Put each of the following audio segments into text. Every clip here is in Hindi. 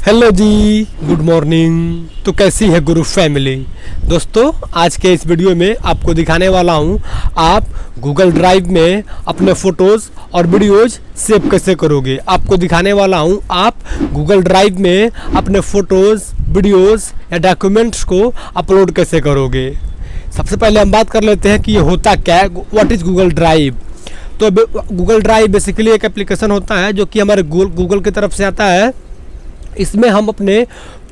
हेलो जी, गुड मॉर्निंग। तो कैसी है गुरु फैमिली। दोस्तों, आज के इस वीडियो में आपको दिखाने वाला हूँ आप गूगल ड्राइव में अपने फ़ोटोज़ और वीडियोज़ सेव कैसे करोगे। आपको दिखाने वाला हूँ आप गूगल ड्राइव में अपने फ़ोटोज़, वीडियोज़ या डॉक्यूमेंट्स को अपलोड कैसे करोगे। सबसे पहले हम बात कर लेते हैं कि ये होता क्या है, व्हाट इज़ गूगल ड्राइव। तो गूगल ड्राइव बेसिकली एक एप्लीकेशन होता है जो कि हमारे गूगल की तरफ से आता है। इसमें हम अपने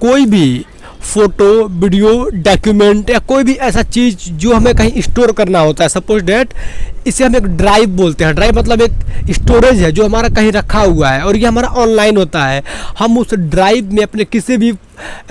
कोई भी फ़ोटो, वीडियो, डॉक्यूमेंट या कोई भी ऐसा चीज़ जो हमें कहीं स्टोर करना होता है, सपोज डेट इसे हम एक ड्राइव बोलते हैं। ड्राइव मतलब एक स्टोरेज है जो हमारा कहीं रखा हुआ है और ये हमारा ऑनलाइन होता है। हम उस ड्राइव में अपने किसी भी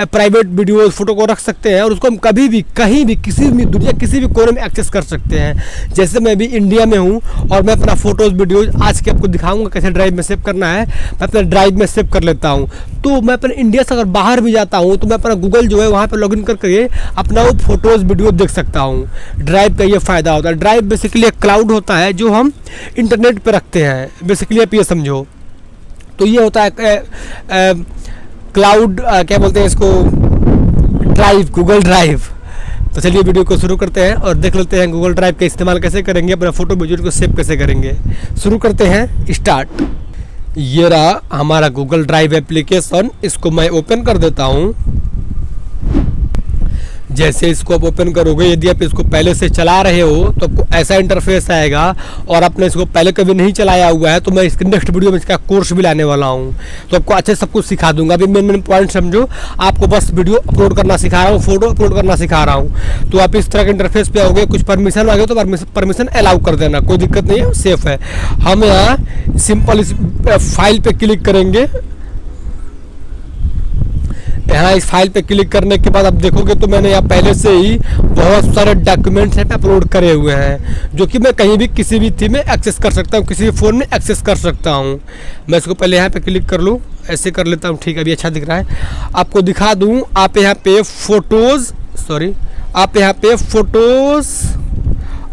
प्राइवेट वीडियो, फोटो को रख सकते हैं और उसको हम कभी भी, कहीं भी, किसी भी दुनिया किसी भी कोने में एक्सेस कर सकते हैं। जैसे मैं भी इंडिया में हूँ और मैं अपना फ़ोटोज़, वीडियोज़ आज के आपको दिखाऊंगा कैसे ड्राइव में सेव करना है। मैं अपने ड्राइव में सेव कर लेता हूँ। तो मैं अपने इंडिया से अगर बाहर भी जाता हूँ तो मैं अपना गूगल जो है वहाँ पर लॉगिन करके अपना वो फ़ोटोज़, वीडियो देख सकता हूँ। ड्राइव का ये फ़ायदा होता है। ड्राइव बेसिकली एक क्लाउड होता है जो हम इंटरनेट पर रखते हैं। बेसिकली आप ये समझो। तो ये होता है क्लाउड, क्या बोलते हैं इसको, ड्राइव, गूगल ड्राइव। तो चलिए वीडियो को शुरू करते हैं और देख लेते हैं गूगल ड्राइव का इस्तेमाल कैसे करेंगे, अपना फ़ोटो वीडियो को सेव कैसे करेंगे। शुरू करते हैं, स्टार्ट। ये रहा हमारा गूगल ड्राइव एप्लीकेशन। इसको मैं ओपन कर देता हूँ। जैसे इसको आप ओपन करोगे, यदि आप इसको पहले से चला रहे हो तो आपको ऐसा इंटरफेस आएगा। और आपने इसको पहले कभी नहीं चलाया हुआ है तो मैं इसके नेक्स्ट वीडियो में इसका कोर्स भी लाने वाला हूँ, तो आपको अच्छे सब कुछ सिखा दूंगा। अभी मेन पॉइंट समझो, आपको बस वीडियो अपलोड करना सिखा रहा हूँ, फोटो अपलोड करना सिखा रहा हूँ। तो आप इस तरह के इंटरफेस पे आओगे, कुछ परमिशन मांगे तो परमिशन अलाउ कर देना, कोई दिक्कत नहीं है, सेफ है। हम यहाँ सिंपल इस फाइल पे क्लिक करेंगे। यहाँ इस फाइल पे क्लिक करने के बाद आप देखोगे तो मैंने यहाँ पहले से ही बहुत सारे डॉक्यूमेंट्स यहाँ पे अपलोड करे हुए हैं जो कि मैं कहीं भी किसी भी थी में एक्सेस कर सकता हूँ, किसी भी फ़ोन में एक्सेस कर सकता हूँ। मैं इसको पहले यहाँ पे क्लिक कर लूँ, ऐसे कर लेता हूँ, ठीक है, अभी अच्छा दिख रहा है। आपको दिखा दूँ, आप यहाँ पे फ़ोटोज़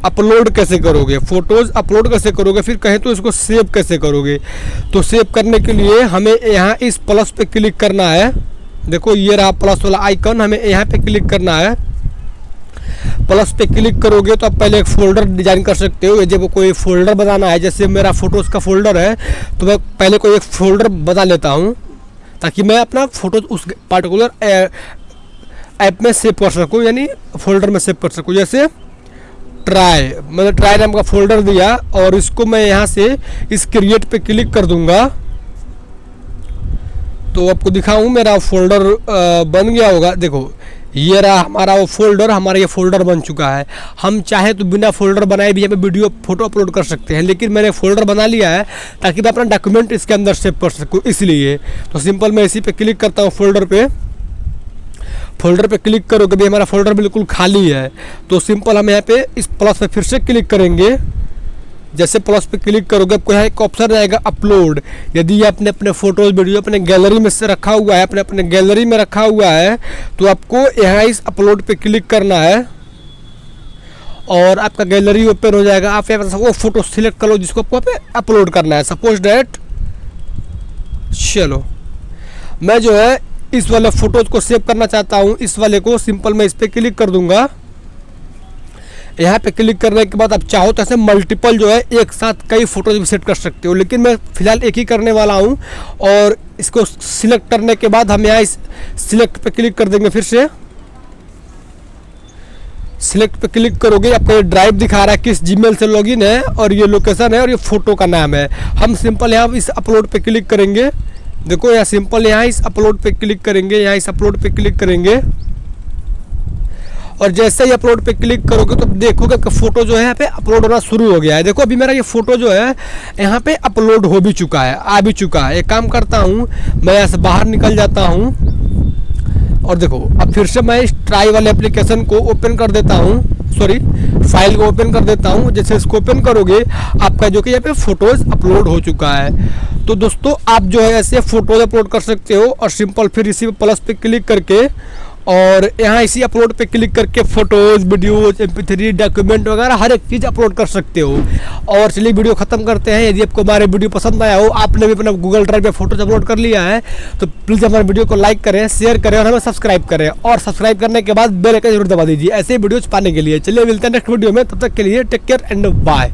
अपलोड कैसे करोगे, फ़ोटोज़ अपलोड कैसे करोगे, फिर कहें तो इसको सेव कैसे करोगे। तो सेव करने के लिए हमें यहाँ इस प्लस पे क्लिक करना है। देखो ये रहा प्लस वाला आइकन, हमें यहाँ पे क्लिक करना है। प्लस पे क्लिक करोगे तो आप पहले एक फ़ोल्डर डिजाइन कर सकते हो। जब कोई फ़ोल्डर बनाना है, जैसे मेरा फ़ोटोज़ का फ़ोल्डर है तो मैं पहले कोई एक फ़ोल्डर बना लेता हूँ ताकि मैं अपना फ़ोटो उस पार्टिकुलर ऐप में सेव कर सकूँ, यानी फ़ोल्डर में सेव कर सकूँ। जैसे मैंने ट्राई नाम का फ़ोल्डर दिया और इसको मैं यहाँ से इस क्रिएट पे क्लिक कर दूँगा तो आपको दिखाऊं मेरा फोल्डर बन गया होगा। देखो ये रहा हमारा वो फोल्डर, हमारा ये फोल्डर बन चुका है। हम चाहे तो बिना फोल्डर बनाए भी यहाँ पे वीडियो, फोटो अपलोड कर सकते हैं, लेकिन मैंने फोल्डर बना लिया है ताकि मैं अपना डॉक्यूमेंट इसके अंदर सेव कर सकूँ, इसलिए। तो सिंपल मैं इसी पे क्लिक करता हूँ, फोल्डर पे क्लिक करोगे भी हमारा फोल्डर बिल्कुल खाली है। तो सिंपल हम यहाँ पे इस प्लस पे फिर से क्लिक करेंगे। जैसे प्लस पे क्लिक करोगे आपको यहाँ एक ऑप्शन आएगा अपलोड। यदि आपने अपने फ़ोटोज़, वीडियो अपने गैलरी में से रखा हुआ है, अपने गैलरी में रखा हुआ है, तो आपको यहाँ इस अपलोड पे क्लिक करना है और आपका गैलरी ओपन हो जाएगा। आप यहाँ पर वो फ़ोटो सिलेक्ट कर लो जिसको आपको पे अपलोड करना है। सपोज डेट, चलो मैं जो है इस वाले फ़ोटोज़ को सेव करना चाहता हूँ, इस वाले को। सिंपल मैं इस पर क्लिक कर दूँगा। यहाँ पे क्लिक करने के बाद आप चाहो तो ऐसे मल्टीपल जो है एक साथ कई फ़ोटोज़ भी सेट कर सकते हो, लेकिन मैं फ़िलहाल एक ही करने वाला हूँ। और इसको सिलेक्ट करने के बाद हम यहाँ इस सिलेक्ट पे क्लिक कर देंगे। फिर से सिलेक्ट पे क्लिक करोगे, आपको ये ड्राइव दिखा रहा है किस जीमेल से लॉगिन है और ये लोकेशन है और ये फ़ोटो का नाम है। हम सिंपल यहाँ इस अपलोड पे क्लिक करेंगे। देखो यहाँ सिंपल यहाँ इस अपलोड पे क्लिक करेंगे, यहाँ इस अपलोड पे क्लिक करेंगे और जैसे ही अपलोड पे क्लिक करोगे तो देखोगे कि फ़ोटो जो है यहाँ पे अपलोड होना शुरू हो गया है। देखो अभी मेरा ये फ़ोटो जो है यहाँ पे अपलोड हो भी चुका है, आ भी चुका है। एक काम करता हूँ, मैं यहाँ से बाहर निकल जाता हूँ और देखो अब फिर से मैं इस ट्राई वाले एप्लीकेशन को ओपन कर देता हूँ, फाइल को ओपन कर देता हूँ। जैसे इसको ओपन करोगे आपका जो कि यहाँ पे फ़ोटोज़ अपलोड हो चुका है। तो दोस्तों आप जो है ऐसे फ़ोटोज़ अपलोड कर सकते हो और सिंपल फिर इसी प्लस पे क्लिक करके और यहाँ इसी अपलोड पे क्लिक करके फ़ोटोज़, वीडियोज़, MP3 डॉक्यूमेंट वगैरह हर एक चीज़ अपलोड कर सकते हो। और चलिए वीडियो ख़त्म करते हैं। यदि आपको हमारे वीडियो पसंद आया हो, आपने भी अपना गूगल ड्राइव पे फ़ोटोज़ अपलोड कर लिया है, तो प्लीज़ हमारे वीडियो को लाइक करें, शेयर करें और हमें सब्सक्राइब करें। और सब्सक्राइब करने के बाद बेल आइकन जरूर दबा दीजिए ऐसे वीडियोज़ पाने के लिए। चलिए मिलते हैं नेक्स्ट वीडियो में, तब तक के लिए टेक केयर एंड बाय।